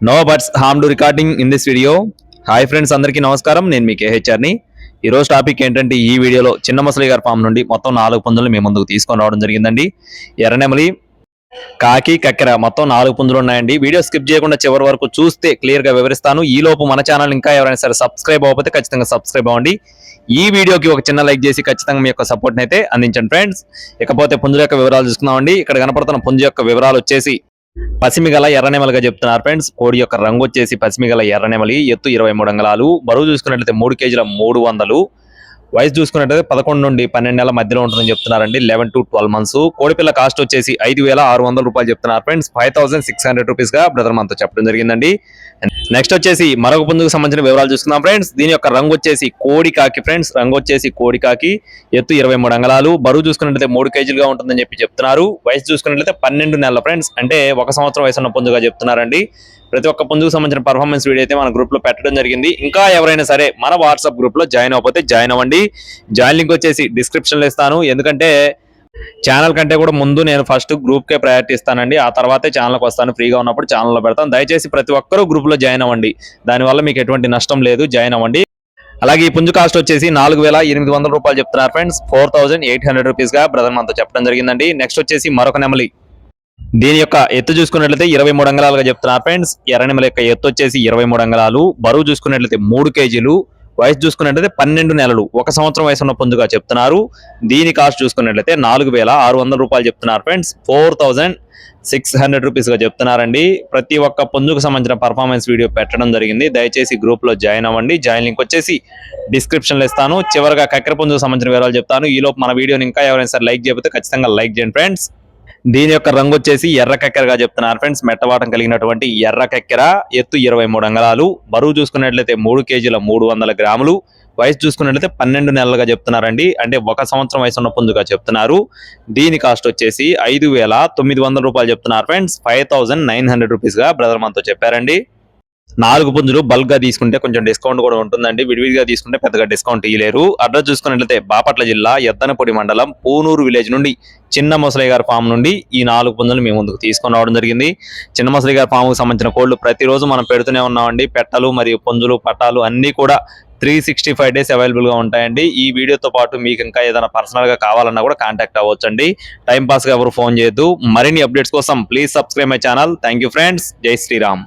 No buts harm to recording in this video. Hi friends, అందరికీ నమస్కారం. నేను మీ కేహెచ్ఆర్ని. ఈ రోజు టాపిక్ ఏంటంటే, ఈ వీడియోలో చిన్న ముసలి గారి ఫామ్ నుండి మొత్తం 4 పుంజులు మీ ముందుకు తీసుకొని రావడం జరిగిందండి. ఎర్రనెమలి, కాకి, కక్కెర మొత్తం 4 పుంజులు ఉన్నాయండి. వీడియో స్కిప్ చేయకుండా చివరి వరకు చూస్తే క్లియర్ గా వివరిస్తాను. ఈ లోపు మన ఛానల్ ఇంకా ఎవరైనా సరే సబ్స్క్రైబ్ అవ్వకపోతే ఖచ్చితంగా సబ్స్క్రైబ్ అవ్వండి. ఈ వీడియోకి ఒక చిన్న లైక్ చేసి ఖచ్చితంగా మీ యొక్క సపోర్ట్ అయితే అందించండి ఫ్రెండ్స్. ఇకపోతే పుంజుల యొక్క వివరాలు చూసుకుందామండి. ఇక్కడ కనపడుతున్న పుంజు యొక్క వివరాలు వచ్చేసి పసిమిగల ఎర్రనెమలిగా చెప్తున్నారు ఫ్రెండ్స్. కోడి యొక్క రంగు వచ్చేసి పసిమిగల ఎర్రనెమలి, ఎత్తు 23 అంగుళాలు, బరువు చూసుకున్నట్లయితే 3 కేజీల 300, వయసు చూసుకున్నట్లయితే 11 నుండి 12 నెలల మధ్యలో ఉంటుందని చెప్తున్నారండి. 11 to 12 months. కోడిపిల్ల కాస్ట్ వచ్చేసి 5,600 రూపాయలు చెప్తున్నారు ఫ్రెండ్స్. 5,600 రూపీస్ గా బ్రదర్ మనతో చెప్పడం జరిగిందండి. నెక్స్ట్ వచ్చేసి మరొక పుంజుకు సంబంధించిన వివరాలు చూసుకుందాం ఫ్రెండ్స్. దీని యొక్క రంగు వచ్చేసి కోడి కాకి ఫ్రెండ్స్. రంగు వచ్చేసి కోడి కాకి, ఎత్తు 23 అంగుళాలు, బరువు చూసుకున్నట్లయితే 3 కేజీలుగా ఉంటుందని చెప్తున్నారు. వయసు చూసుకున్నట్లయితే 12 నెలల ఫ్రెండ్స్, అంటే 1 సంవత్సరం వయసు ఉన్న పుంజుగా చెప్తున్నారండి. ప్రతి ఒక్క పుంజుకు సంబంధించిన పర్ఫార్మెన్స్ వీడియో అయితే మన గ్రూప్ లో పెట్టడం జరిగింది. ఇంకా ఎవరైనా సరే మన వాట్సాప్ గ్రూప్ లో జాయిన్ అవ్వకపోతే జాయిన్ అవ్వండి. జాయిన్ లింక్ వచ్చేసి డిస్క్రిప్షన్ లో ఇస్తాను. ఎందుకంటే ఛానల్ కంటే కూడా ముందు నేను ఫస్ట్ గ్రూప్ కే ప్రయారిటీ ఇస్తానండి. ఆ తర్వాతే ఛానల్కి వస్తాను. ఫ్రీగా ఉన్నప్పుడు ఛానల్లో పెడతాను. దయచేసి ప్రతి ఒక్కరూ గ్రూప్ లో జాయిన్ అవ్వండి. దానివల్ల మీకు ఎటువంటి నష్టం లేదు. జాయిన్ అవ్వండి. అలాగే ఈ పుంజు కాస్ట్ వచ్చేసి 4,800 రూపాయలు చెప్తున్నారు ఫ్రెండ్స్. 4,800 రూపీస్ గా బ్రదర్ మనతో చెప్పడం జరిగిందండి. నెక్స్ట్ వచ్చేసి మరొక నెమలి. దీని యొక్క ఎత్తు చూసుకున్నట్లయితే 23 అంగుళాలుగా చెప్తున్నారు ఫ్రెండ్స్. ఎర్రనెమలి యొక్క ఎత్తు వచ్చేసి 23 అంగుళాలు, బరువు చూసుకున్నట్లయితే 3 కేజీలు, వయసు చూసుకున్నట్లయితే 12 నెలలు, 1 సంవత్సరం వయసు ఉన్న పుంజుగా చెప్తున్నారు. దీని కాస్ట్ చూసుకున్నట్లయితే 4,600 రూపాయలు చెప్తున్నారు ఫ్రెండ్స్. 4,600 రూపీస్ గా చెప్తున్నారండి. ప్రతి ఒక్క పుంజుకు సంబంధించిన పర్ఫార్మెన్స్ వీడియో పెట్టడం జరిగింది. దయచేసి గ్రూప్ లో జాయిన్ అవ్వండి. జాయిన్ లింక్ వచ్చేసి డిస్క్రిప్షన్ లో ఇస్తాను. చివరిగా కక్కెర పుంజుకు సంబంధించిన వివరాలు చెప్తాను. ఈ లోపు మన వీడియోని ఇంకా ఎవరైనా సరే లైక్ చేయకపోతే ఖచ్చితంగా లైక్ చేయండి ఫ్రెండ్స్. దీని యొక్క రంగు వచ్చేసి ఎర్ర కక్కెరగా చెప్తున్నారు ఫ్రెండ్స్. మెట్టవాటం కలిగినటువంటి ఎర్ర కక్కెర, ఎత్తు 23 అంగుళాలు, బరువు చూసుకున్నట్లయితే 3 కేజీల 300 గ్రాములు, వయసు చూసుకున్నట్లయితే 12 నెలలుగా చెప్తున్నారండి. అంటే 1 సంవత్సరం వయసు ఉన్న పుంజుగా చెప్తున్నారు. దీని కాస్ట్ వచ్చేసి 5,900 రూపాయలు చెప్తున్నారు ఫ్రెండ్స్. 5,900 రూపీస్ గా బ్రదర్ మనతో చెప్పారండి. 4 పుంజులు బల్క్ గా తీసుకుంటే కొంచెం డిస్కౌంట్ కూడా ఉంటుందండి. విడివిడిగా తీసుకుంటే పెద్దగా డిస్కౌంట్ ఇయ్యలేరు. అడ్రస్ చూసుకున్నట్లయితే బాపట్ల జిల్లా ఎద్దనపొడి మండలం పూనూరు విలేజ్ నుండి చిన్న ముసలి గారి ఫామ్ నుండి ఈ 4 పుంజులు మీ ముందుకు తీసుకొని రావడం జరిగింది. చిన్న ముసలి గారి ఫామ్ కు సంబంధించిన కోళ్లు ప్రతిరోజు మనం పెడుతూనే ఉన్నామండి. పెట్టలు మరియు పుంజులు, పట్టాలు అన్ని కూడా 365 డేస్ అవైలబుల్ గా ఉంటాయండి. ఈ వీడియోతో పాటు మీకు ఇంకా ఏదైనా పర్సనల్ గా కావాలన్నా కూడా కాంటాక్ట్ అవ్వచ్చండి. టైం పాస్ గా ఎవరు ఫోన్ చేయొద్దు. మరిన్ని అప్డేట్స్ కోసం please subscribe my channel. Thank you friends. జై శ్రీరామ్.